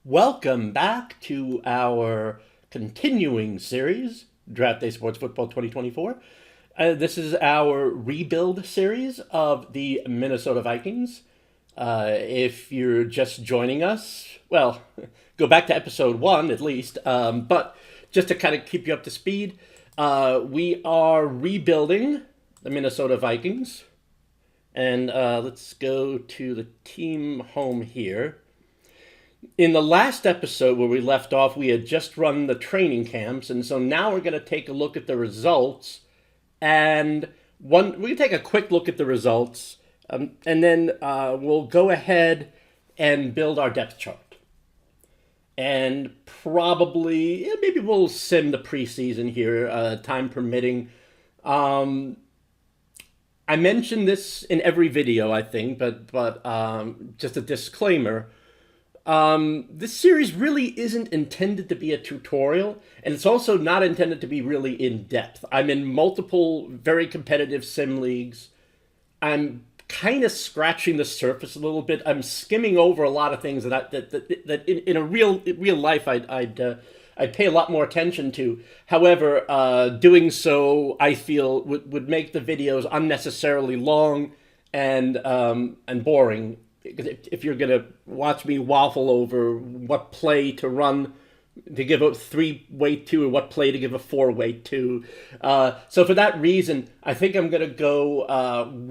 Welcome back to our continuing series, Draft Day Sports Football 2024. This is our rebuild series of the Minnesota Vikings. If you're just joining us, well, go back to episode 1 at least. But just to kind of keep you up to speed, we are rebuilding the Minnesota Vikings. And let's go to the team home here. In the last episode where we left off, we had just run the training camps, and so now we're going to take a look at the results, and we can take a quick look at the results, and then we'll go ahead and build our depth chart. And probably, maybe we'll sim the preseason here, time permitting. I mentioned this in every video, I think, but just a disclaimer. This series really isn't intended to be a tutorial, and it's also not intended to be really in-depth. I'm in multiple very competitive sim leagues. I'm kind of scratching the surface a little bit. I'm skimming over a lot of things that in a real life I'd pay a lot more attention to. However, doing so I feel would make the videos unnecessarily long and boring. If you're going to watch me waffle over what play to run to give a 3-way 2 or what play to give a 4-way 2. So for that reason, I think I'm going to go I'm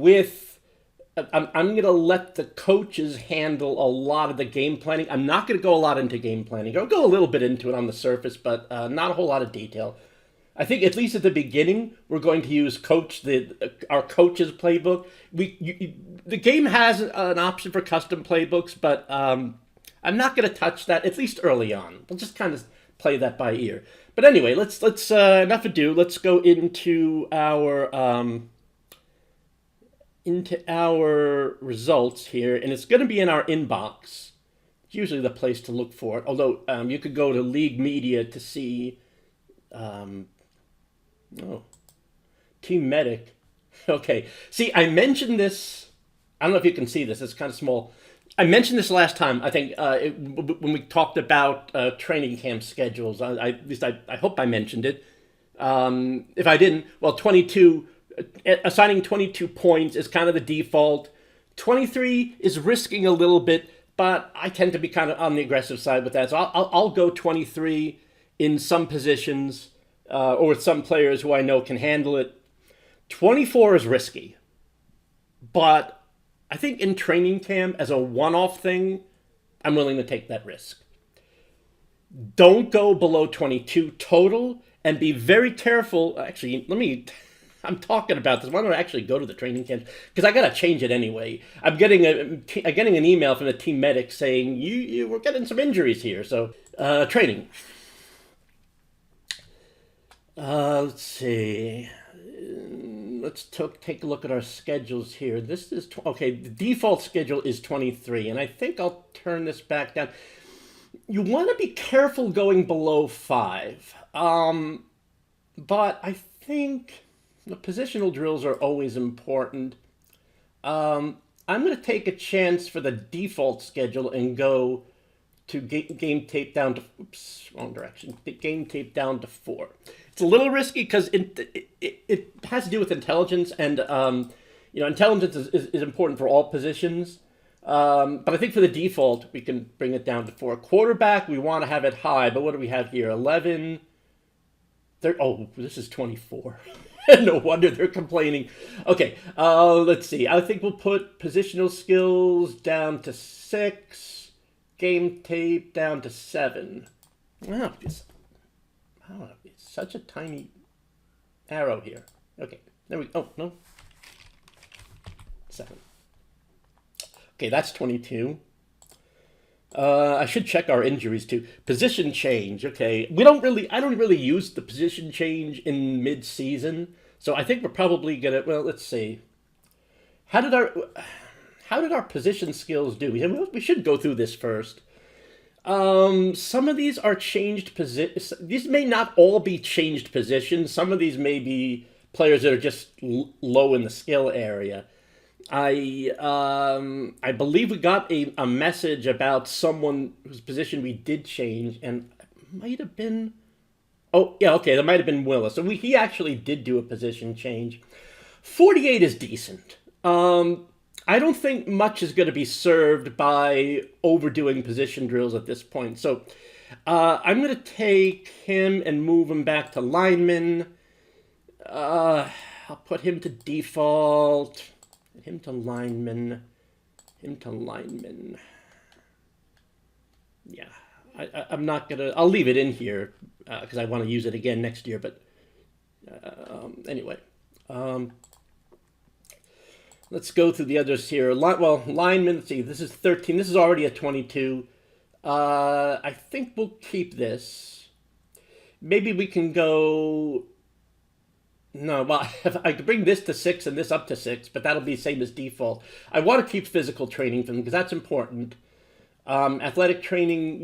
going to let the coaches handle a lot of the game planning. I'm not going to go a lot into game planning. I'll go a little bit into it on the surface, but not a whole lot of detail. I think at least at the beginning, we're going to use our coach's playbook. The game has an option for custom playbooks, but I'm not going to touch that, at least early on. We'll just kind of play that by ear. But anyway, let's enough ado. Let's go into our results here, and it's going to be in our inbox. It's usually the place to look for it. Although you could go to League Media to see. Team Medic. Okay. See, I mentioned this. I don't know if you can see this. It's kind of small. I mentioned this last time, I think, when we talked about training camp schedules. At least I hope I mentioned it. If I didn't, well, 22, assigning 22 points is kind of the default. 23 is risking a little bit, but I tend to be kind of on the aggressive side with that. So I'll go 23 in some positions. Or with some players who I know can handle it. 24 is risky. But I think in training camp, as a one-off thing, I'm willing to take that risk. Don't go below 22 total, and be very careful. Actually, I'm talking about this. Why don't I actually go to the training camp? Because I got to change it anyway. I'm getting an email from the team medic saying, you were getting some injuries here. So, training. Let's see. Let's take a look at our schedules here. This is okay. The default schedule is 23, and I think I'll turn this back down. You want to be careful going below 5, but I think the positional drills are always important. I'm going to take a chance for the default schedule and go to game tape down to wrong direction. Game tape down to 4. It's a little risky because it has to do with intelligence, and intelligence is important for all positions. But I think for the default, we can bring it down to 4. Quarterback, we want to have it high, but what do we have here? 11. This is 24. No wonder they're complaining. Okay, let's see. I think we'll put positional skills down to 6. Game tape down to 7. Wow, it's such a tiny arrow here. Okay, there we go. Oh, no. 7. Okay, that's 22. I should check our injuries too. Position change. Okay, I don't really use the position change in mid-season, so I think we're probably gonna. Well, let's see. How did our position skills do? We should go through this first. Some of these are changed positions. These may not all be changed positions. Some of these may be players that are just low in the skill area. I believe we got a message about someone whose position we did change, and it might have been. Oh yeah, okay, that might have been Willis. So he actually did do a position change. 48 is decent. I don't think much is going to be served by overdoing position drills at this point. So I'm going to take him and move him back to lineman. I'll put him to default. Him to lineman. Him to lineman. Yeah. I'm not going to... I'll leave it in here because I want to use it again next year. But anyway. Let's go through the others here. Well, lineman, let's see. This is 13. This is already a 22. I think we'll keep this. Maybe we can go... No, well, I could bring this to 6 and this up to 6, but that'll be the same as default. I want to keep physical training for them because that's important. Athletic training,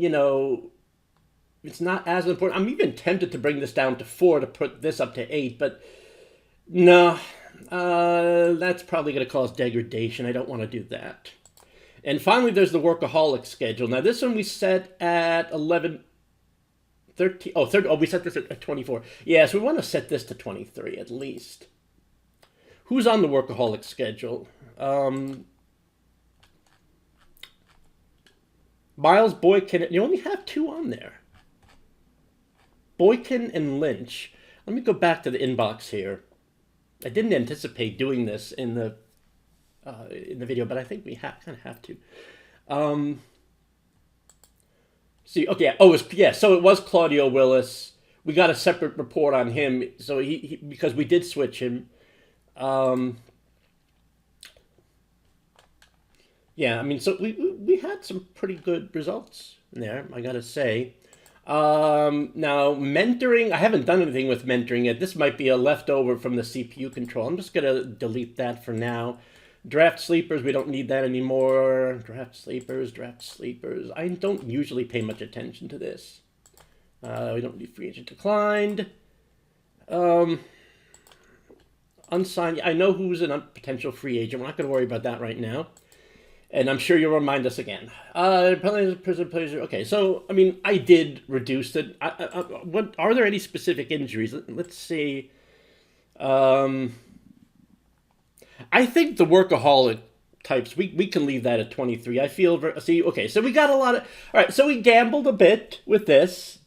it's not as important. I'm even tempted to bring this down to 4 to put this up to 8, but no, that's probably going to cause degradation. I don't want to do that. And finally, there's the workaholic schedule. Now, this one we set at 11... 13, 30, we set this at 24. Yeah, so we want to set this to 23 at least. Who's on the workaholic schedule? Miles Boykin. You only have 2 on there. Boykin and Lynch. Let me go back to the inbox here. I didn't anticipate doing this in the video, but I think we kind of have to. See, okay, so it was Claudio Willis. We got a separate report on him, so he because we did switch him. Yeah, I mean, so we had some pretty good results in there, I gotta say. Now, mentoring, I haven't done anything with mentoring yet. This might be a leftover from the CPU control. I'm just gonna delete that for now. Draft sleepers, we don't need that anymore. Draft sleepers. I don't usually pay much attention to this. We don't need free agent declined. Unsigned, I know who's a potential free agent. We're not going to worry about that right now. And I'm sure you'll remind us again. Okay, so, I mean, I did reduce it. What are there any specific injuries? Let's see. I think the workaholic types, we can leave that at 23. I feel, okay, so we got a lot of, all right, so we gambled a bit with this,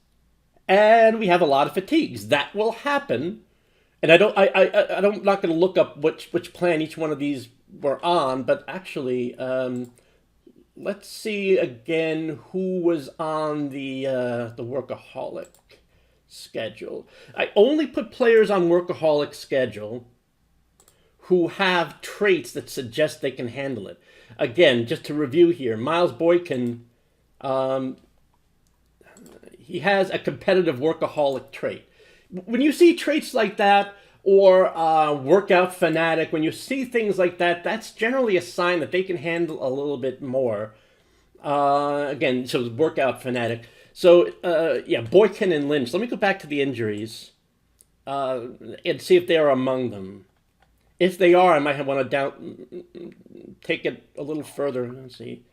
and we have a lot of fatigues. That will happen, and I'm not going to look up which plan each one of these were on, but actually, let's see again who was on the workaholic schedule. I only put players on workaholic schedule who have traits that suggest they can handle it. Again, just to review here, Miles Boykin, he has a competitive workaholic trait. When you see traits like that, or workout fanatic, when you see things like that, that's generally a sign that they can handle a little bit more. Again, so workout fanatic. So, yeah, Boykin and Lynch. Let me go back to the injuries and see if they are among them. If they are, I might want to take it a little further. Let's see.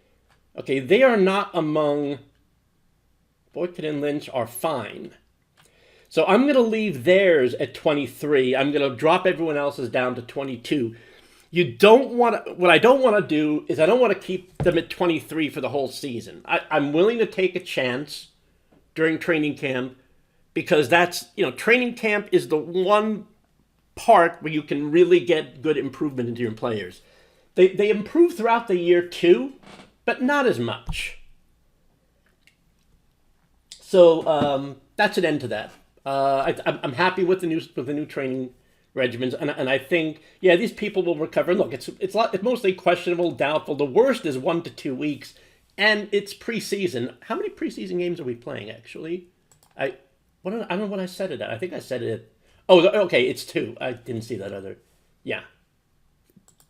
Okay, they are not among... Boykin and Lynch are fine. So I'm going to leave theirs at 23. I'm going to drop everyone else's down to 22. You don't want to... What I don't want to do is I don't want to keep them at 23 for the whole season. I'm willing to take a chance during training camp because that's... training camp is the one part where you can really get good improvement into your players. They improve throughout the year too, but not as much. So that's an end to that. I'm happy with the new training regimens, and I think these people will recover. Look, it's mostly questionable, doubtful. The worst is 1 to 2 weeks, and it's preseason. How many preseason games are we playing actually? I don't know what I said it at. I think I said it at... Oh, okay, it's 2. I didn't see that other. Yeah.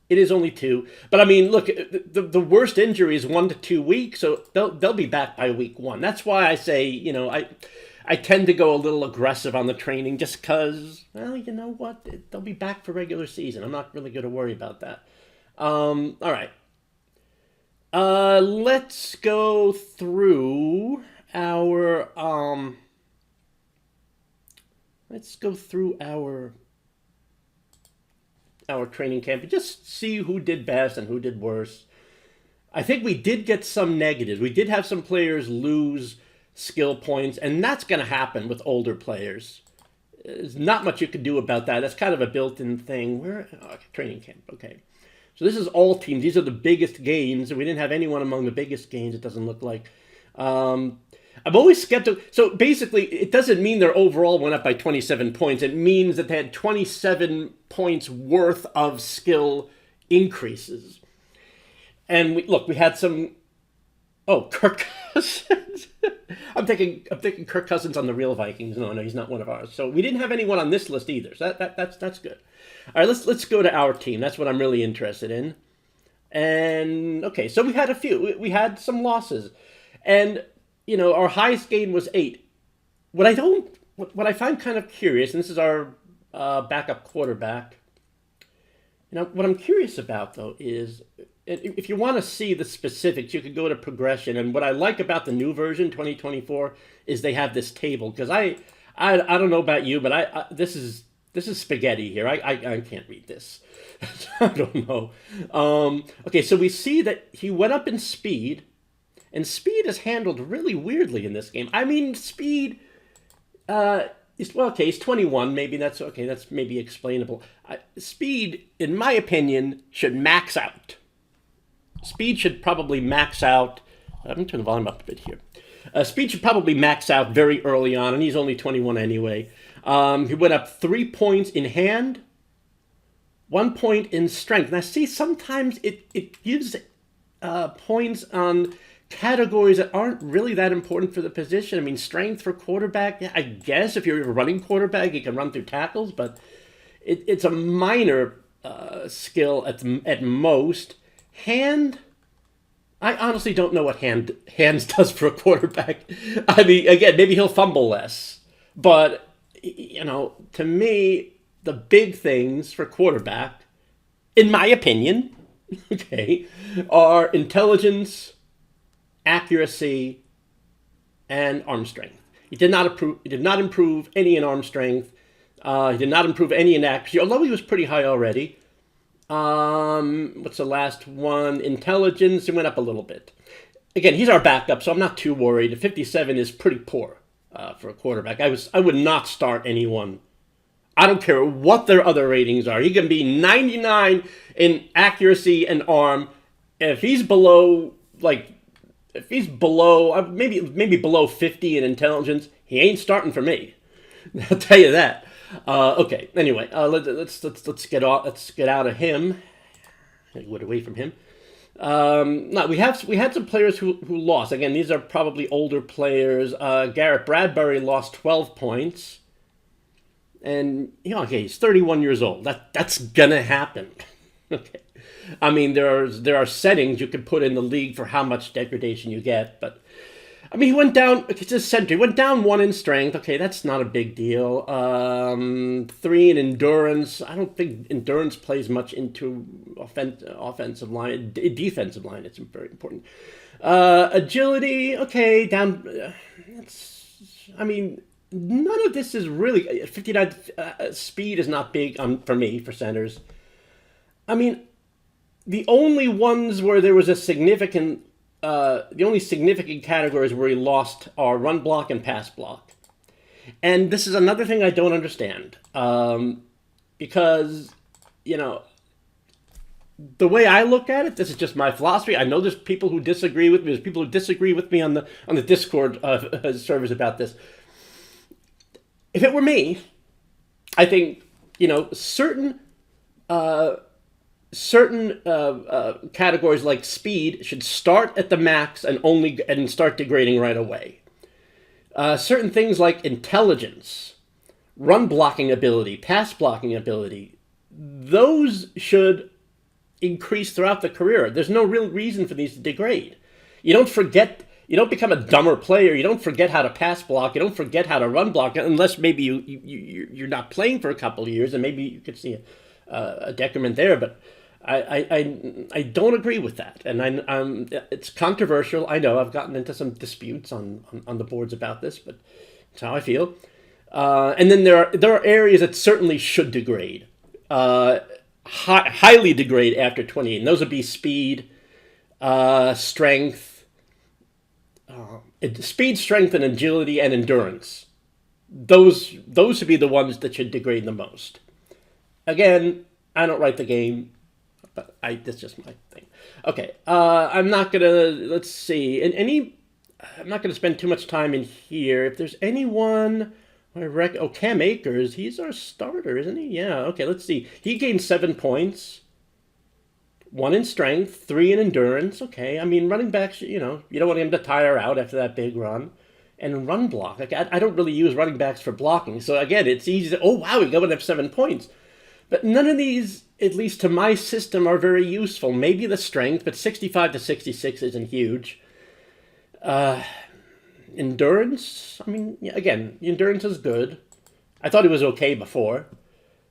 It is only 2. But I mean, look, the worst injury is 1 to 2 weeks, so they'll be back by week 1. That's why I say, I tend to go a little aggressive on the training just because, well, you know what? They'll be back for regular season. I'm not really going to worry about that. All right. Let's go through our let's go through our training camp and just see who did best and who did worse. I think we did get some negatives. We did have some players lose skill points, and that's going to happen with older players. There's not much you can do about that. That's kind of a built-in thing. Training camp, okay. So this is all teams. These are the biggest gains. We didn't have anyone among the biggest gains, it doesn't look like. I'm always skeptical. So basically, it doesn't mean their overall went up by 27 points. It means that they had 27 points worth of skill increases. And we had some. Oh, Kirk Cousins. I'm thinking Kirk Cousins on the real Vikings. No, he's not one of ours. So we didn't have anyone on this list either. So that's good. All right, let's go to our team. That's what I'm really interested in. And okay, so we had a few. We had some losses, and our highest gain was 8. What I find kind of curious, and this is our backup quarterback. What I'm curious about though is, if you want to see the specifics, you could go to progression. And what I like about the new version, 2024, is they have this table. Because I don't know about you, but this is spaghetti here. I can't read this. I don't know. Okay, so we see that he went up in speed, and speed is handled really weirdly in this game. I mean, speed he's 21. Maybe that's okay. That's maybe explainable. Speed, in my opinion, should max out. Speed should probably max out. I'm going to turn the volume up a bit here. Speed should probably max out very early on, and he's only 21 anyway. He went up 3 points in hand, 1 point in strength. Now, see, sometimes it gives points on categories that aren't really that important for the position. I mean, strength for quarterback, yeah, I guess if you're a running quarterback, you can run through tackles, but it's a minor skill at most. Hand, I honestly don't know what hands does for a quarterback. I mean, again, maybe he'll fumble less. But, to me, the big things for quarterback, in my opinion, okay, are intelligence, accuracy, and arm strength. He did not improve any in arm strength. He did not improve any in accuracy, although he was pretty high already. What's the last one? Intelligence, he went up a little bit. Again, he's our backup, so I'm not too worried. 57 is pretty poor for a quarterback. I would not start anyone. I don't care what their other ratings are. He can be 99 in accuracy and arm. If he's below, maybe below 50 in intelligence, he ain't starting for me. I'll tell you that. Okay. Anyway, let's get out of him. Get away from him. No, we had some players who lost. Again, these are probably older players. Garrett Bradbury lost 12 points, and okay, he's 31 years old. That's gonna happen. Okay. I mean, there are settings you can put in the league for how much degradation you get, but I mean, he went down. It's a center. He went down 1 in strength. Okay, that's not a big deal. 3 in endurance. I don't think endurance plays much into offensive line, defensive line. It's very important. Agility. Okay, down. I mean, none of this is really 59. Speed is not big for me for centers. I mean, the only ones where there was a significant. The only significant categories where he lost are run block and pass block. And this is another thing I don't understand. Because, the way I look at it, this is just my philosophy. I know there's people who disagree with me. There's people who disagree with me on the Discord servers about this. If it were me, I think, certain categories like speed should start at the max and start degrading right away. Certain things like intelligence, run blocking ability, pass blocking ability, those should increase throughout the career. There's no real reason for these to degrade. You don't become a dumber player. You don't forget how to pass block. You don't forget how to run block, unless maybe you're not playing for a couple of years, and maybe you could see a decrement there. But I don't agree with that, and it's controversial. I know I've gotten into some disputes on the boards about this, but it's how I feel. And then there are areas that certainly should degrade, highly degrade after 28, and those would be speed, strength, speed, strength, and agility and endurance. Those would be the ones that should degrade the most. Again, I don't write the game, but that's just my thing. Okay, I'm not gonna. Let's see. I'm not gonna spend too much time in here. If there's anyone, Cam Akers. He's our starter, isn't he? Yeah. Okay. Let's see. He gained 7 points. 1 in strength, 3 in endurance. Okay. I mean, running backs. You don't want him to tire out after that big run. And run block. Like I don't really use running backs for blocking. So again, it's easy to. Oh wow, he got 7 points. But none of these, at least to my system, are very useful. Maybe the strength, but 65 to 66 isn't huge. Endurance, I mean, again, endurance is good. I thought he was okay before.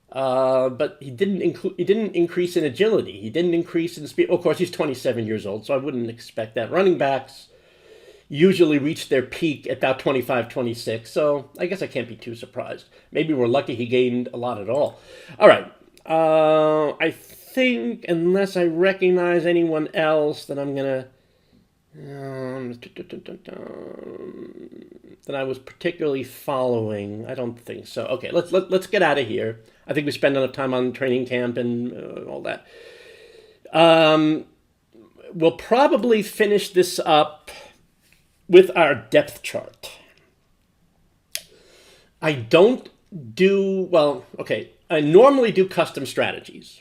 But he didn't increase in agility. He didn't increase in speed. Of course, he's 27 years old, so I wouldn't expect that. Running backs usually reach their peak at about 25, 26, so I guess I can't be too surprised. Maybe we're lucky he gained a lot at all. All right. I think, unless I recognize anyone else, that I'm going to... that I was particularly following. I don't think so. Okay, let's get out of here. I think we spent enough time on training camp and all that. We'll probably finish this up with our depth chart. I don't do, I normally do custom strategies.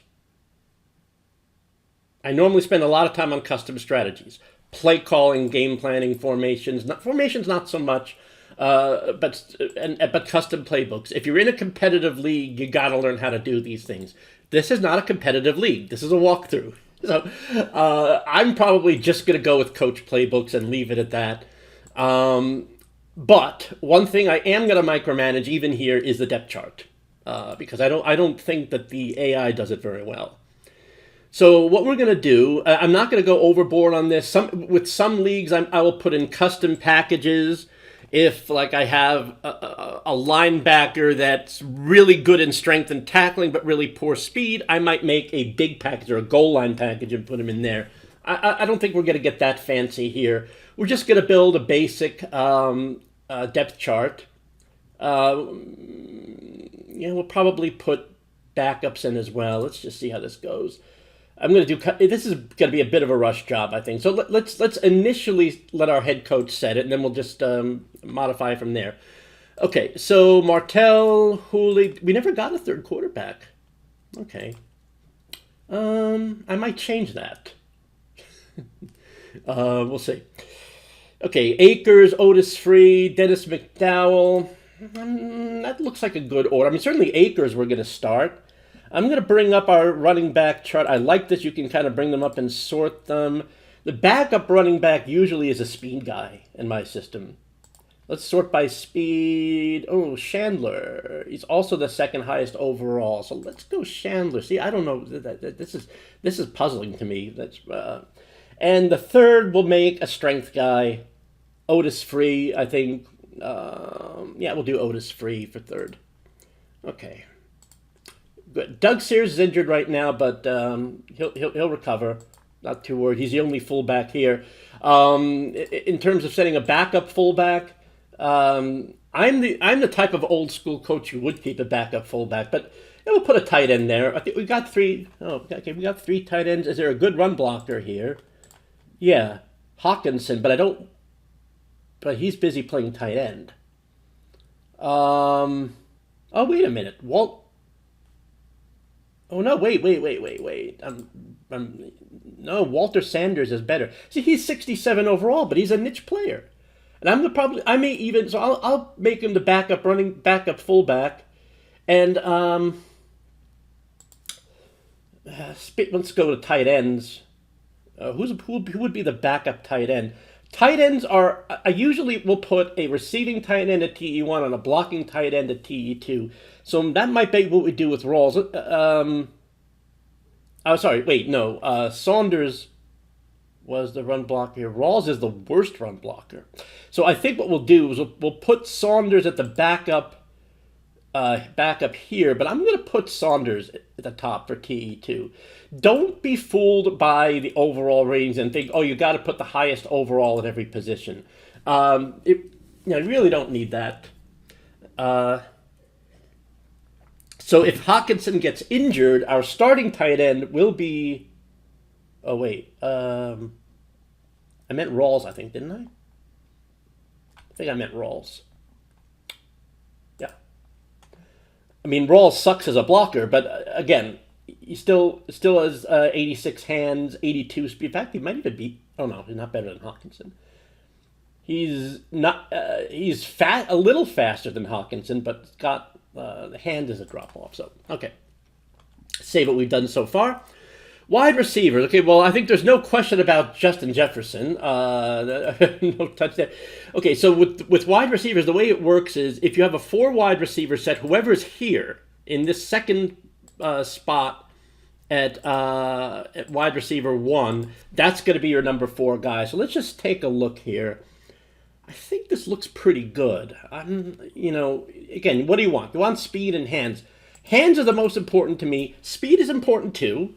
I normally spend a lot of time on custom strategies. Play calling, game planning, formations. Formations not so much, but custom playbooks. If you're in a competitive league, you got to learn how to do these things. This is not a competitive league. This is a walkthrough. So I'm probably just going to go with coach playbooks and leave it at that. But one thing I am going to micromanage even here is the depth chart, because I don't think that the AI does it very well. So what we're going to do, I'm not going to go overboard on this. With some leagues, I will put in custom packages. If like I have a linebacker that's really good in strength and tackling but really poor speed, I might make a big package or a goal line package and put him in there. I don't think we're going to get that fancy here. We're just going to build a basic depth chart. We'll probably put backups in as well. Let's just see how this goes. I'm going to do. This is going to be a bit of a rush job, I think. So let's initially let our head coach set it, and then we'll just modify from there. Okay, so Martell, Hooley. We never got a third quarterback. Okay. I might change that. We'll see. Okay, Akers, Otis Free, Dennis McDowell. That looks like a good order. I mean, certainly Akers we're going to start. I'm going to bring up our running back chart. I like this. You can kind of bring them up and sort them. The backup running back usually is a speed guy in my system. Let's sort by speed. Oh, Chandler. He's also the second highest overall. So let's go Chandler. See, I don't know. This is puzzling to me. And the third will make a strength guy. Otis Free, I think. We'll do Otis Free for third. Okay. Good. Doug Sears is injured right now, but he'll recover. Not too worried. He's the only fullback here. In terms of setting a backup fullback, I'm the type of old school coach who would keep a backup fullback, but we'll put a tight end there. I think we got three. Oh, okay, we got 3 tight ends. Is there a good run blocker here? Yeah, Hawkinson, but he's busy playing tight end. Oh, wait a minute, Walt. Oh no! Wait! No, Walter Sanders is better. See, he's 67 overall, but he's a niche player, and I'll make him the backup fullback, and let's go to tight ends. Who would be the backup tight end? Tight ends are, I usually will put a receiving tight end at TE1 and a blocking tight end at TE2. So that might be what we do with Rawls. Oh, sorry. Wait, no. Saunders was the run blocker. Rawls is the worst run blocker. So I think what we'll do is we'll put Saunders at the backup here, but I'm going to put Saunders at the top for TE2. Don't be fooled by the overall ratings and think, oh, you got to put the highest overall at every position. You really don't need that. So if Hawkinson gets injured, our starting tight end will be. Oh wait, I meant Rawls, I think, didn't I? I think I meant Rawls. Yeah. I mean, Rawls sucks as a blocker, but again, he still has 86 hands, 82 speed. In fact, he might even be. Oh no, he's not better than Hawkinson. He's not. He's a little faster than Hawkinson, but got the hand is a drop off. So okay, save what we've done so far. Wide receivers. Okay, well, I think there's no question about Justin Jefferson. No touchdown. Okay, so with wide receivers, the way it works is if you have a 4 wide receiver set, whoever's here in this second spot at wide receiver 1, that's going to be your number 4 guy. So let's just take a look here. I think this looks pretty good. Again, what do you want? You want speed and hands. Hands are the most important to me. Speed is important too.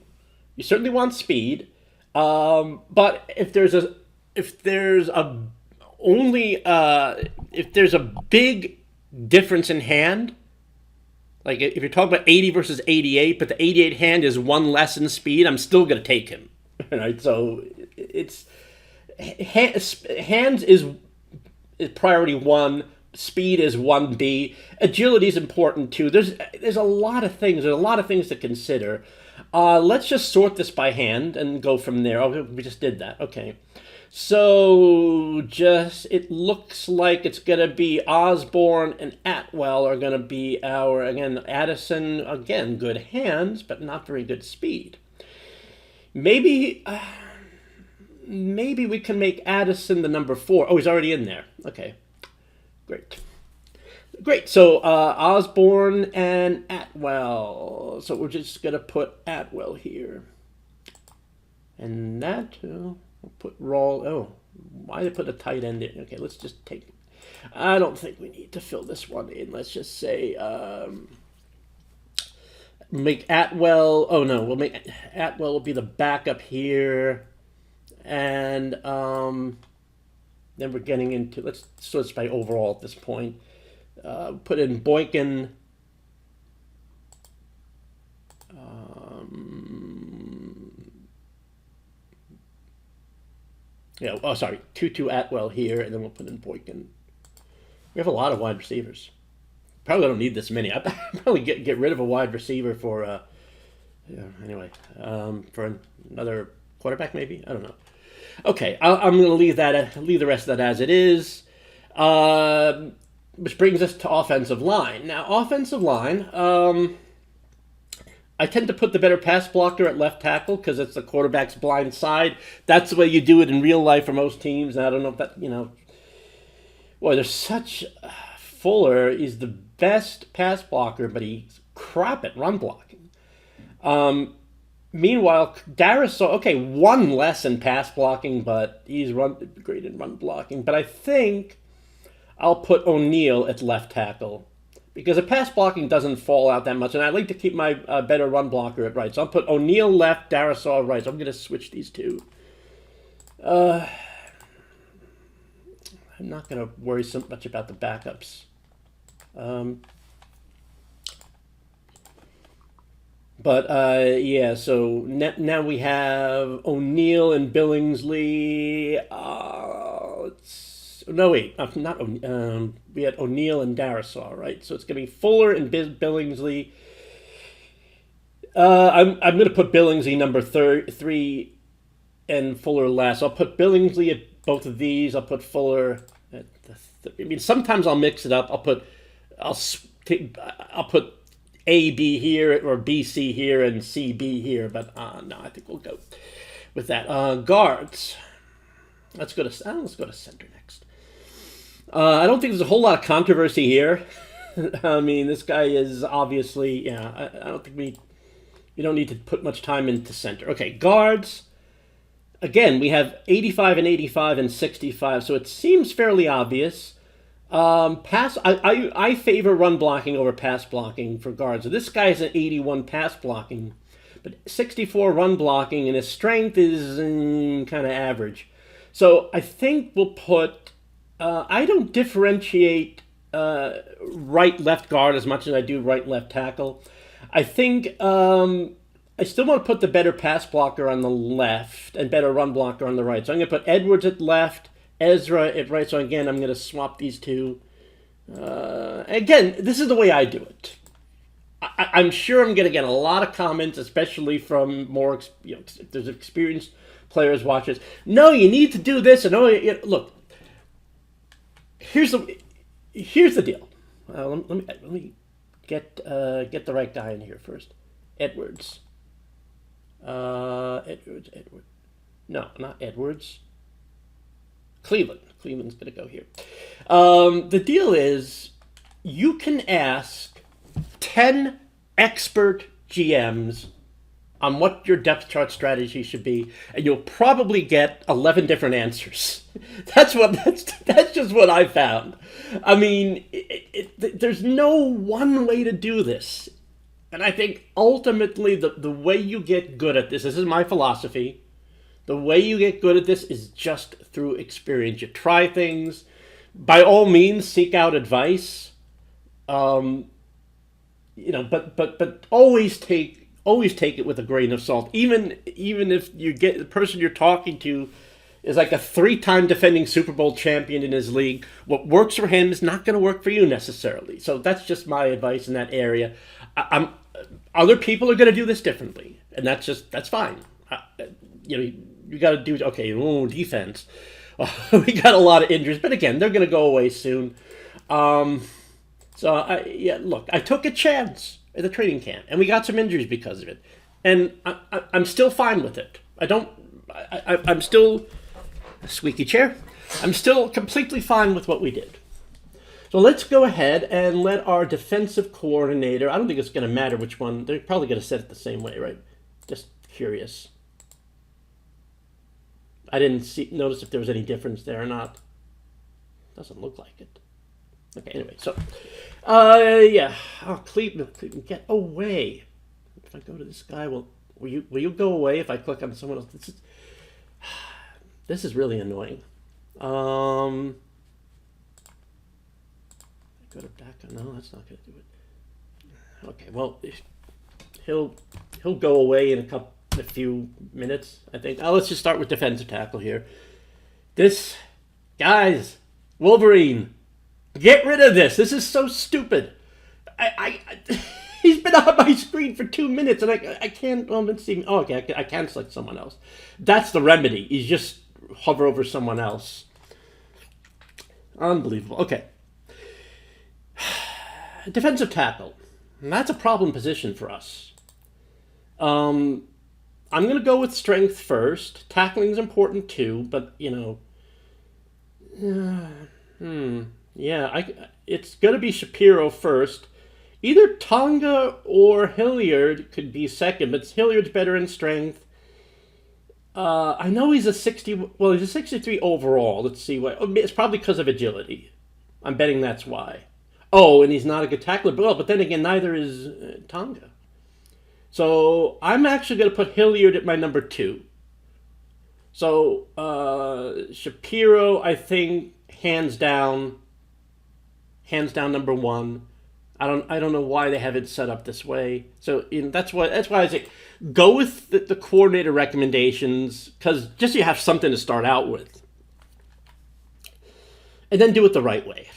You certainly want speed, but if there's a big difference in hand, like if you're talking about 80 versus 88, but the 88 hand is 1 less in speed, I'm still going to take him. Right? So it's hands is priority 1. Speed is 1B. Agility is important too. There's a lot of things. There's a lot of things to consider. Let's just sort this by hand and go from there. Oh, we just did that. Okay. So it looks like it's going to be Osborne and Atwell are going to be again, Addison, again, good hands, but not very good speed. Maybe we can make Addison the number 4. Oh, he's already in there. Okay. Great. So Osborne and Atwell. So we're just going to put Atwell here. And that, we'll put Rawl. Oh, why did I put a tight end in? Okay, let's just take. I don't think we need to fill this one in. Let's just say make Atwell. Oh no, we'll make Atwell will be the backup here. And then we're getting into, let's switch by overall at this point. Put in Boykin. Tutu Atwell here, and then we'll put in Boykin. We have a lot of wide receivers. Probably don't need this many. I'd probably get rid of a wide receiver for, for another quarterback maybe. I don't know. Okay, I'm going to leave the rest of that as it is. Which brings us to offensive line. Now, offensive line, I tend to put the better pass blocker at left tackle because it's the quarterback's blind side. That's the way you do it in real life for most teams. And I don't know if that, boy, there's such... Fuller is the best pass blocker, but he's crap at run blocking. Meanwhile, Darisaw, okay, 1 less in pass blocking, but he's great in run blocking. But I think I'll put O'Neal at left tackle because the pass blocking doesn't fall out that much, and I like to keep my better run blocker at right. So I'll put O'Neal left, Darisaw right. So I'm going to switch these two. I'm not going to worry so much about the backups. So now we have O'Neal and Billingsley. We had O'Neal and Darisaw, right? So it's going to be Fuller and Billingsley. I'm going to put Billingsley number 3 and Fuller last. I'll put Billingsley at both of these. I'll put Fuller at sometimes I'll mix it up. I'll put A, B here, or B, C here, and C, B here. But no, I think we'll go with that. Guards. Let's go to center next. I don't think there's a whole lot of controversy here. I mean, this guy is obviously, I don't think we You don't need to put much time into center. Okay, guards. Again, we have 85 and 85 and 65, so it seems fairly obvious. Pass. I favor run blocking over pass blocking for guards. So this guy's an 81 pass blocking, but 64 run blocking, and his strength is kind of average. So I think we'll put. I don't differentiate right left guard as much as I do right left tackle. I think I still want to put the better pass blocker on the left and better run blocker on the right. So I'm going to put Edwards at left, Ezra at right. So again, I'm going to swap these two. Again, this is the way I do it. I'm sure I'm going to get a lot of comments, especially from more, if there's experienced players watching. No, you need to do this. And look, here's the deal. Let me get the right guy in here first. Edwards. Edwards. No, not Edwards. Cleveland. Cleveland's going to go here. The deal is, you can ask 10 expert GMs on what your depth chart strategy should be, and you'll probably get 11 different answers. That's just what I found. I mean, there's no one way to do this. And I think ultimately the way you get good at this is my philosophy, the way you get good at this is just through experience. You try things. By all means, seek out advice. But always take it with a grain of salt. Even if you get the person you're talking to is like a 3-time defending Super Bowl champion in his league, what works for him is not going to work for you necessarily. So that's just my advice in that area. Other people are going to do this differently, and that's fine. You got to do defense. We got a lot of injuries, but again, they're going to go away soon. Look, I took a chance at the training camp, and we got some injuries because of it, and I'm still fine with it. I'm still squeaky chair. I'm still completely fine with what we did. So let's go ahead and let our defensive coordinator, I don't think it's going to matter which one, they're probably going to set it the same way, right? Just curious. I didn't notice if there was any difference there or not. Doesn't look like it. Okay, anyway, so, Cleveland, get away. If I go to this guy, will you go away if I click on someone else? This is really annoying. Go to back. No, that's not going to do it. Okay, well, he'll go away in a few minutes, I think. Let's just start with defensive tackle here. Guys, Wolverine, get rid of this. This is so stupid. He's been on my screen for 2 minutes, and I can't. Well, let's see. Oh, okay, I can select someone else. That's the remedy. You just hover over someone else. Unbelievable. Okay. Defensive tackle. That's a problem position for us. I'm going to go with strength first. Tackling is important too, but it's going to be Shapiro first. Either Tonga or Hilliard could be second, but Hilliard's better in strength. I know he's a 63 overall. Let's see why. It's probably because of agility. I'm betting that's why. Oh, and he's not a good tackler, but then again, neither is Tonga. So I'm actually going to put Hilliard at my number 2. So Shapiro, I think, hands down number 1. I don't know why they have it set up this way. So that's why I say go with the coordinator recommendations, because just so you have something to start out with, and then do it the right way.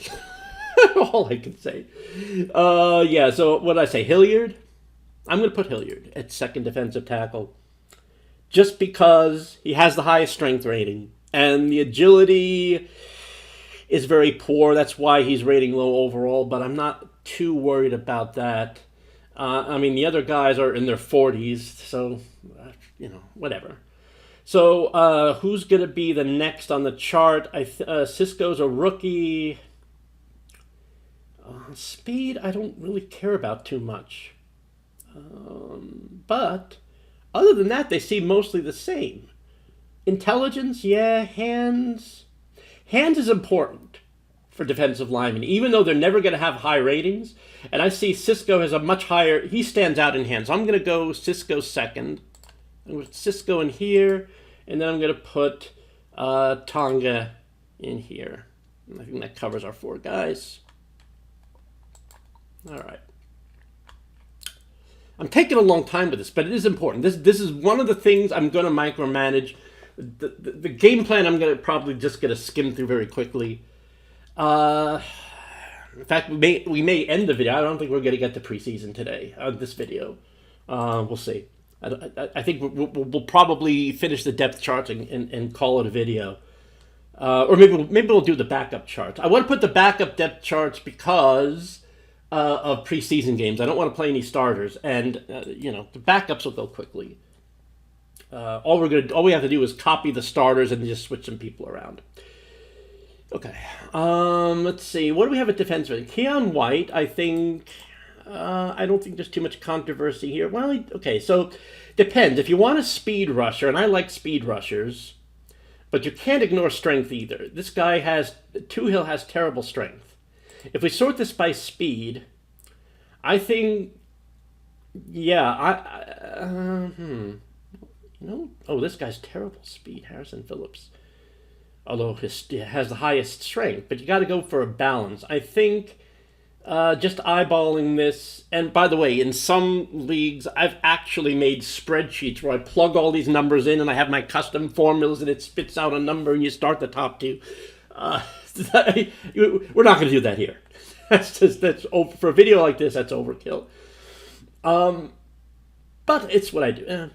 All I can say. So what did I say? Hilliard? I'm going to put Hilliard at second defensive tackle, just because he has the highest strength rating, and the agility is very poor. That's why he's rating low overall, but I'm not too worried about that. The other guys are in their 40s, so, whatever. So, who's going to be the next on the chart? Cisco's a rookie. Speed, I don't really care about too much. But other than that, they seem mostly the same. Intelligence, yeah. Hands. Hands is important for defensive linemen, even though they're never going to have high ratings. And I see Cisco has a much higher. He stands out in hands. So I'm going to go Cisco second. I'm going to put Cisco in here, and then I'm going to put Tonga in here. And I think that covers our 4 guys. All right. I'm taking a long time with this, but it is important. This is one of the things I'm going to micromanage. The game plan I'm going to probably just going to skim through very quickly. In fact, we may end the video. I don't think we're going to get to preseason today on this video. We'll see. I think we'll probably finish the depth charts and call it a video. Or maybe we'll do the backup charts. I want to put the backup depth charts because of preseason games. I don't want to play any starters, and the backups will go quickly. All we have to do is copy the starters and just switch some people around. Okay. Let's see. What do we have at defenseman? Keon White, I think. I don't think there's too much controversy here. Well, okay. So depends. If you want a speed rusher, and I like speed rushers, but you can't ignore strength either. This guy Tuhill has terrible strength. If we sort this by speed, I think, yeah, oh, this guy's terrible speed, Harrison Phillips. Although he has the highest strength, but you got to go for a balance. I think just eyeballing this, and by the way, in some leagues, I've actually made spreadsheets where I plug all these numbers in, and I have my custom formulas, and it spits out a number, and you start the top 2. We're not going to do that here. That's for a video like this. That's overkill. But it's what I do.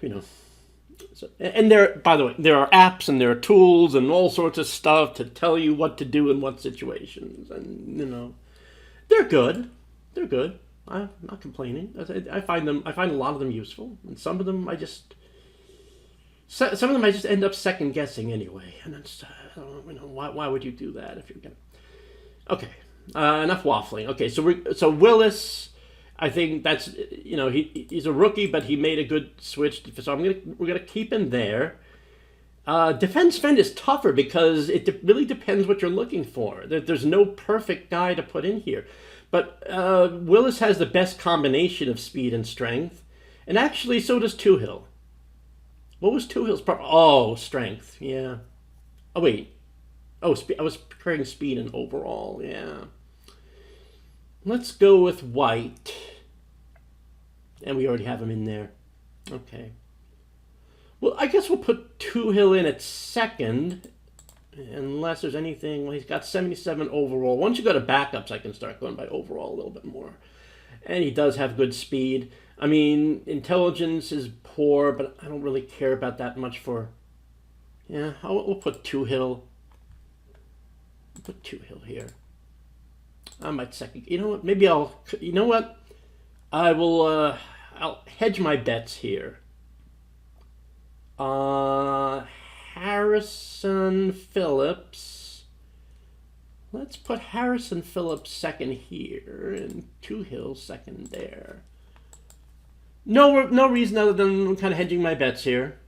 So, and by the way, there are apps and there are tools and all sorts of stuff to tell you what to do in what situations, and they're good. They're good. I'm not complaining. I find a lot of them useful, and some of them I just end up second guessing anyway, and it's why would you do that if you're gonna? Okay, enough waffling. Okay, so Willis. I think that's he's a rookie, but he made a good switch. So we're gonna keep him there. Defense end is tougher because it really depends what you're looking for. There's no perfect guy to put in here, but Willis has the best combination of speed and strength, and actually so does Tuhill. What was Tuhill's problem? Oh, strength. Yeah. Oh wait. Oh, I was comparing speed and overall. Yeah. Let's go with White. And we already have him in there. Okay. Well, I guess we'll put Tuhill in at second. Unless there's anything. Well, he's got 77 overall. Once you go to backups, I can start going by overall a little bit more. And he does have good speed. I mean, intelligence is poor, but I don't really care about that much for... Yeah, we'll put Tuhill. Put Tuhill here. I might second. You know what? Maybe I'll. You know what? I will. I'll hedge my bets here. Harrison Phillips. Let's put Harrison Phillips second here and Tuhill second there. No reason other than kind of hedging my bets here.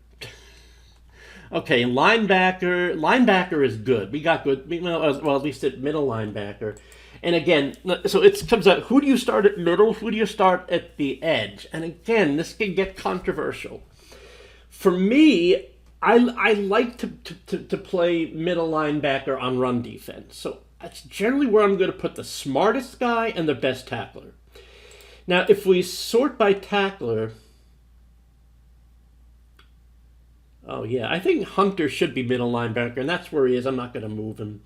Okay, linebacker. Linebacker is good. We got good. Well, at least at middle linebacker. And again, so it comes out, who do you start at middle? Who do you start at the edge? And again, this can get controversial. For me, I like to play middle linebacker on run defense. So that's generally where I'm going to put the smartest guy and the best tackler. Now, if we sort by tackler... Oh, yeah, I think Hunter should be middle linebacker, and that's where he is. I'm not going to move him.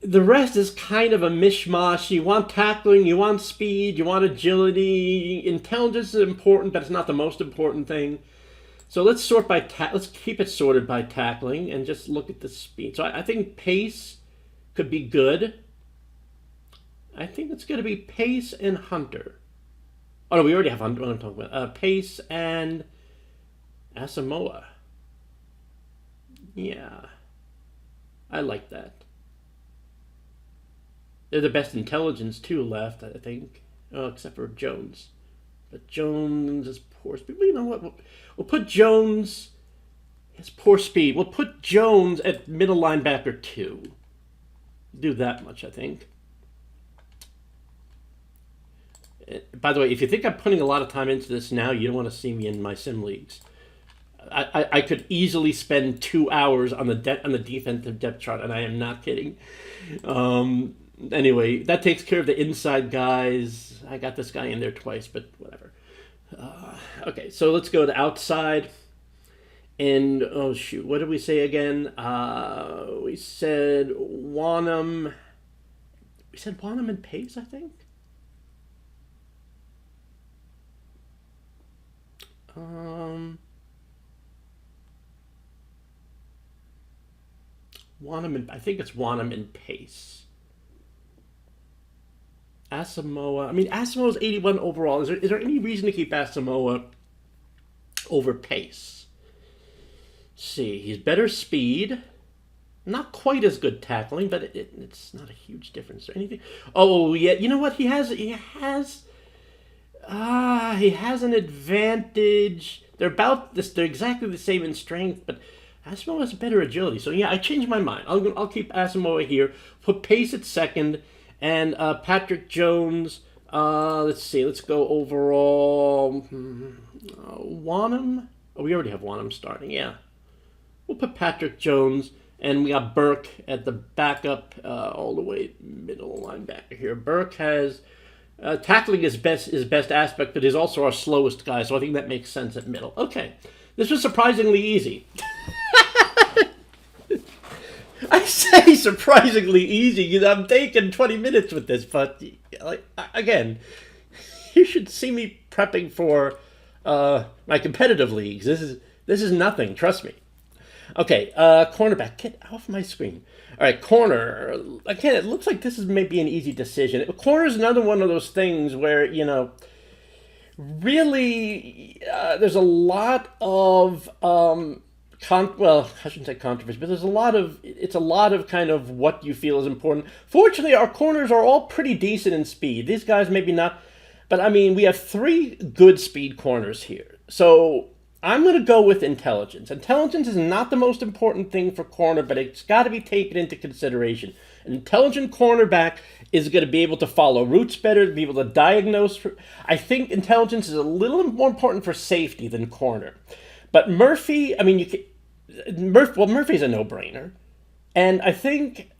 The rest is kind of a mishmash. You want tackling, you want speed, you want agility. Intelligence is important, but it's not the most important thing. So let's sort by let's keep it sorted by tackling and just look at the speed. So I think pace could be good. I think it's going to be Pace and Hunter. Oh no, we already have Hunter. What I'm talking about. Pace and Asamoah. Yeah, I like that. They're the best intelligence too left, I think. Oh, except for Jones. But Jones is poor speed. Well, you know what? We'll put Jones. His poor speed. We'll put Jones at middle linebacker 2. Do that much, I think. By the way, if you think I'm putting a lot of time into this now, you don't want to see me in my sim leagues. I could easily spend 2 hours on the defensive depth chart, and I am not kidding. Anyway, that takes care of the inside guys. I got this guy in there twice, but whatever. Okay, so let's go to outside. And, oh shoot, what did we say again? We said Wanham. We said Wanham and Pace, I think? I think it's Wanham and Pace. Asamoah. I mean, Asamoah's 81 overall. Is there any reason to keep Asamoah over Pace? Let's see, he's better speed. Not quite as good tackling, but it's not a huge difference or anything. Oh yeah, you know what? He has an advantage. They're exactly the same in strength, but Asamoah has better agility. So yeah, I changed my mind. I'll keep Asamoah here. Put Pace at second, and Patrick Jones. Let's see. Let's go overall. Wanham. Oh, we already have Wanham starting. Yeah, we'll put Patrick Jones, and we got Burke at the backup, all the way middle linebacker here. Burke has. Tackling is best aspect, but he's also our slowest guy, so I think that makes sense at middle. Okay, this was surprisingly easy. I say surprisingly easy. I'm taking 20 minutes with this, but again, you should see me prepping for my competitive leagues. This is nothing. Trust me. Okay, cornerback. Get off my screen. All right, corner. Again, it looks like this is maybe an easy decision. Corner is another one of those things where, really, there's a lot of, I shouldn't say controversy, but it's a lot of kind of what you feel is important. Fortunately, our corners are all pretty decent in speed. These guys maybe not, but I mean, we have 3 good speed corners here. So I'm going to go with intelligence. Intelligence is not the most important thing for corner, but it's got to be taken into consideration. An intelligent cornerback is going to be able to follow routes better, to be able to diagnose. I think intelligence is a little more important for safety than corner. But Murphy, I mean, Murphy's a no-brainer. And I think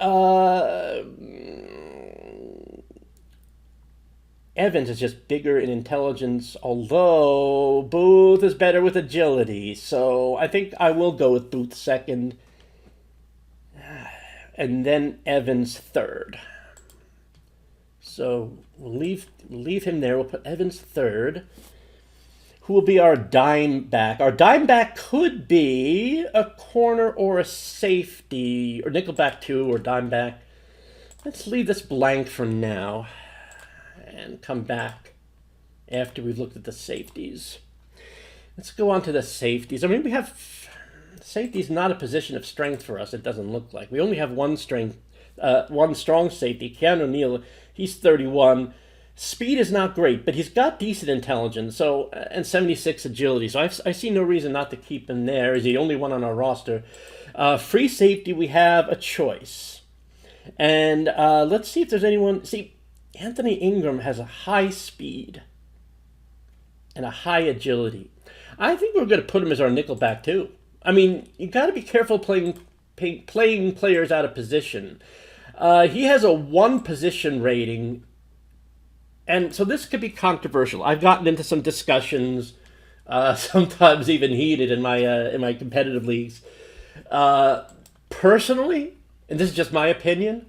Evans is just bigger in intelligence, although Booth is better with agility. So I think I will go with Booth second, and then Evans third. So we'll leave him there. We'll put Evans third. Who will be our dime back? Our dime back could be a corner or a safety, or nickel back 2 or dime back. Let's leave this blank for now and come back after we've looked at the safeties. Let's go on to the safeties. I mean, we have safety's not a position of strength for us. It doesn't look like. We only have one strong safety, Keanu Neal. He's 31. Speed is not great, but he's got decent intelligence, and 76 agility. So I see no reason not to keep him there. He's the only one on our roster. Free safety, we have a choice. And let's see if there's anyone. See, Anthony Ingram has a high speed and a high agility. I think we're going to put him as our nickelback too. I mean, you got to be careful playing players out of position. He has a 1 position rating, and so this could be controversial. I've gotten into some discussions, sometimes even heated in my competitive leagues. Personally, and this is just my opinion,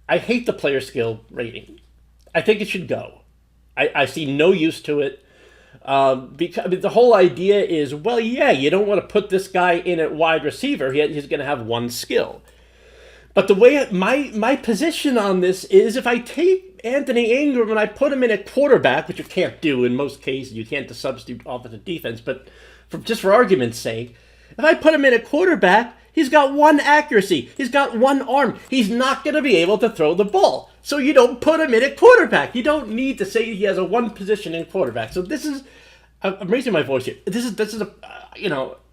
I hate the player skill rating. I think it should go. I see no use to it. Because the whole idea is, well, yeah, you don't want to put this guy in at wide receiver. He's going to have 1 skill. But the way my position on this is, if I take Anthony Ingram and I put him in at quarterback, which you can't do in most cases, you can't substitute offensive defense, but just for argument's sake, if I put him in at quarterback, He's got one accuracy. He's got one arm. He's not going to be able to throw the ball. So you don't put him in at quarterback. You don't need to say he has a one position in quarterback. So this is, I'm raising my voice here. This is a,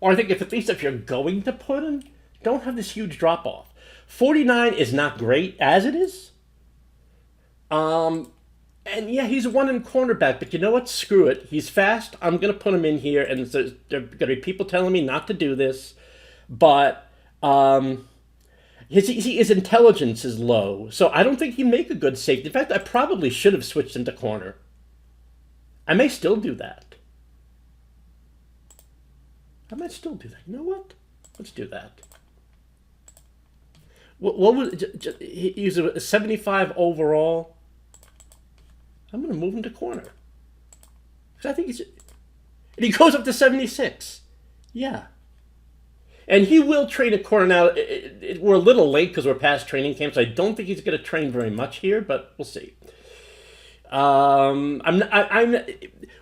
or I think if at least if you're going to put him, don't have this huge drop off. 49 is not great as it is. And yeah, he's one in cornerback, but you know what? Screw it. He's fast. I'm going to put him in here, and there are going to be people telling me not to do this, but his intelligence is low, so I don't think he'd make a good safety. In fact, I probably should have switched him to corner. I may still do that. I might still do that. You know what? Let's do that. What was he's a 75 overall? I'm going to move him to corner. Because I think he's... And he goes up to 76. Yeah. And he will train a corner. Now, we're a little late because we're past training camp, so I don't think he's going to train very much here, but we'll see. I'm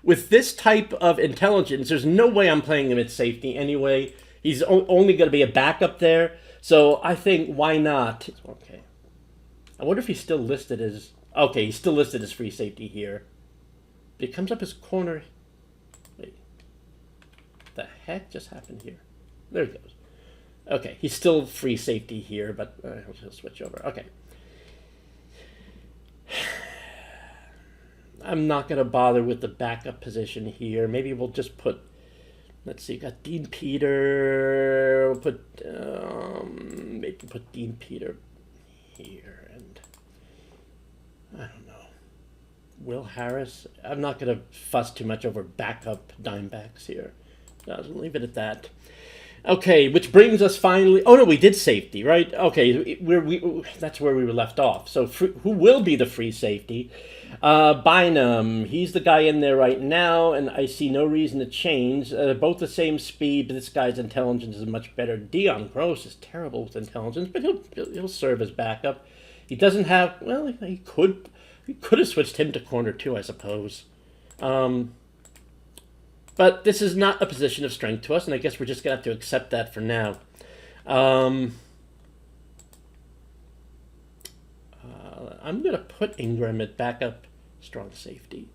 with this type of intelligence, there's no way I'm playing him at safety anyway. He's only going to be a backup there. So I think, why not? Okay. I wonder if he's still listed as... Okay, he's still listed as free safety here. It comes up as corner. Wait. What the heck just happened here? There he goes. Okay, he's still free safety here, but he'll switch over. Okay. I'm not going to bother with the backup position here. Maybe we'll just put... Let's see, got Dean Peter. We'll put... maybe put Dean Peter here, and... I don't know. Will Harris? I'm not going to fuss too much over backup dime backs here. I'll leave it at that. Okay, which brings us finally... Oh, no, we did safety, right? Okay, that's where we were left off. So who will be the free safety? Bynum. He's the guy in there right now, and I see no reason to change. Both the same speed, but this guy's intelligence is much better. Dion Gross is terrible with intelligence, but he'll serve as backup. He doesn't have... Well, he could have switched him to corner too, I suppose. But this is not a position of strength to us, and I guess we're just going to have to accept that for now. I'm going to put Ingram at backup strong safety.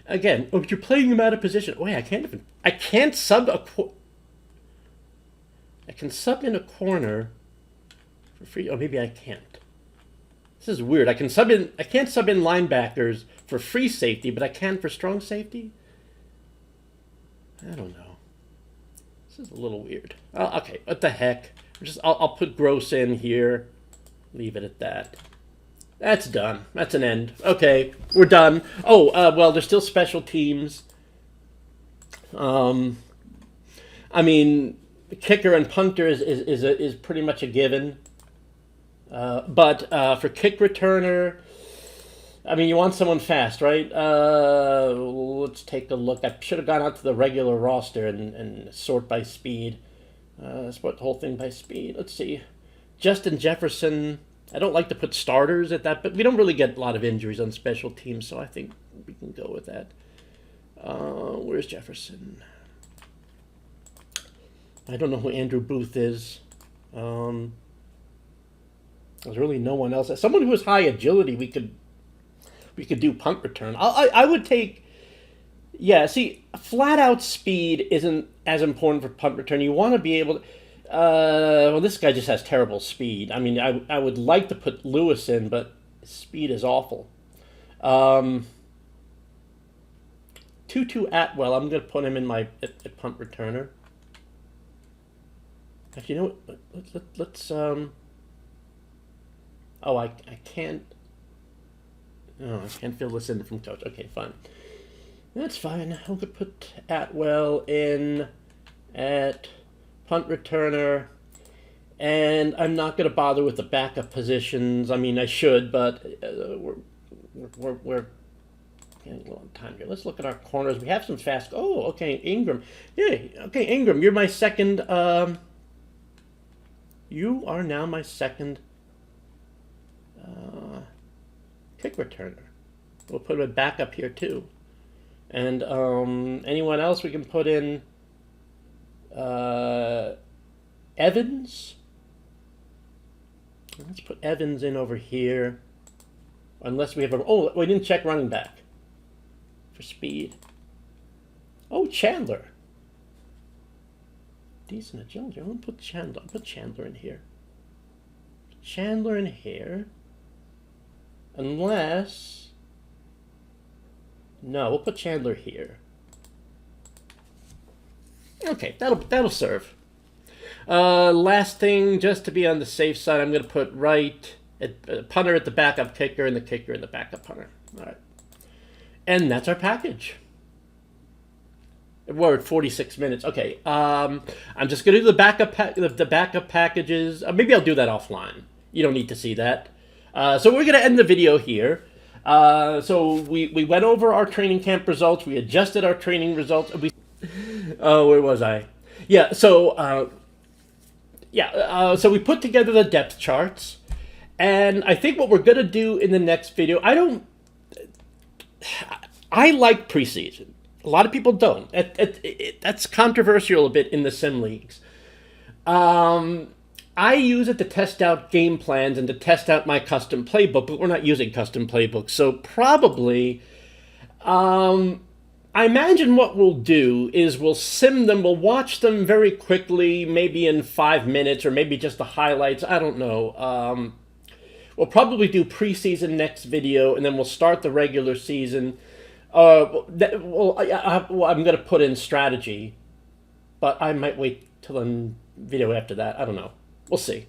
Again, if you're playing him out of position... Wait, I can't sub a... I can sub in a corner... for free. Oh, maybe I can't. This is weird. I can't sub in linebackers for free safety, but I can for strong safety. I don't know. This is a little weird. Okay, what the heck? I'll put Gross in here. Leave it at that. That's done. That's an end. Okay, we're done. Oh, well, there's still special teams. I mean, kicker and punter is pretty much a given. But for kick returner, I mean, you want someone fast, right? Let's take a look. I should have gone out to the regular roster and sort by speed. Sort the whole thing by speed. Let's see. Justin Jefferson. I don't like to put starters at that, but we don't really get a lot of injuries on special teams, so I think we can go with that. Where's Jefferson? I don't know who Andrew Booth is. There's really no one else. Someone who has high agility, we could do punt return. I would take... Yeah, see, flat out speed isn't as important for punt return. You want to be able to... well, this guy just has terrible speed. I mean, I would like to put Lewis in, but speed is awful. Tutu Atwell, I'm going to put him in my at punt returner. Actually, you know what? Let's oh, I can't... Oh, I can't fill this in from coach. Okay, fine. That's fine. I'm going to put Atwell in at punt returner, and I'm not going to bother with the backup positions. I mean, I should, but we're getting a little time here. Let's look at our corners. We have some fast... Oh, okay, Ingram. Yeah, okay, Ingram, you're my second... you are now my second kick returner. We'll put a backup here, too. And anyone else we can put in... Evans. Let's put Evans in over here. Unless we have a... Oh, we didn't check running back for speed. Oh, Chandler. Decent agility. I'm going to put Chandler. I'll put Chandler in here. Chandler in here. Unless... No, we'll put Chandler here. Okay, that'll serve. Last thing, just to be on the safe side, I'm going to put punter at the backup kicker and the kicker in the backup punter. All right. And that's our package. We're at 46 minutes. Okay. I'm just going to do the backup packages. Maybe I'll do that offline. You don't need to see that. So we're going to end the video here. So we went over our training camp results. We adjusted our training results. Where was I? Yeah. So so we put together the depth charts, and I think what we're going to do in the next video, I like preseason. A lot of people don't. That's controversial a bit in the sim leagues. I use it to test out game plans and to test out my custom playbook, but we're not using custom playbooks. So probably, I imagine what we'll do is we'll sim them, we'll watch them very quickly, maybe in 5 minutes, or maybe just the highlights, I don't know. We'll probably do preseason next video, and then we'll start the regular season. I'm going to put in strategy, but I might wait till the video after that. I don't know. We'll see.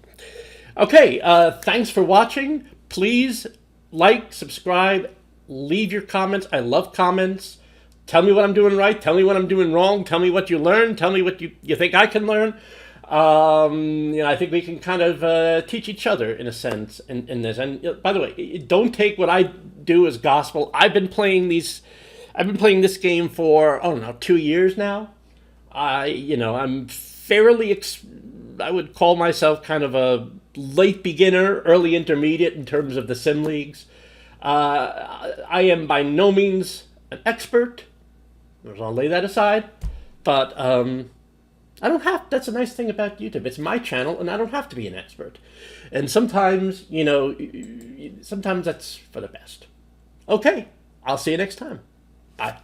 Okay, thanks for watching. Please like, subscribe, leave your comments. I love comments. Tell me what I'm doing right. Tell me what I'm doing wrong. Tell me what you learned. Tell me what you think I can learn. I think we can kind of teach each other in a sense in this. And by the way, don't take what I do as gospel. I've been playing this game for, I don't know, 2 years now. I'm fairly, I would call myself kind of a late beginner, early intermediate in terms of the sim leagues. I am by no means an expert. I'll lay that aside. But I don't have, that's a nice thing about YouTube. It's my channel, and I don't have to be an expert. And sometimes, sometimes that's for the best. Okay, I'll see you next time. Bye.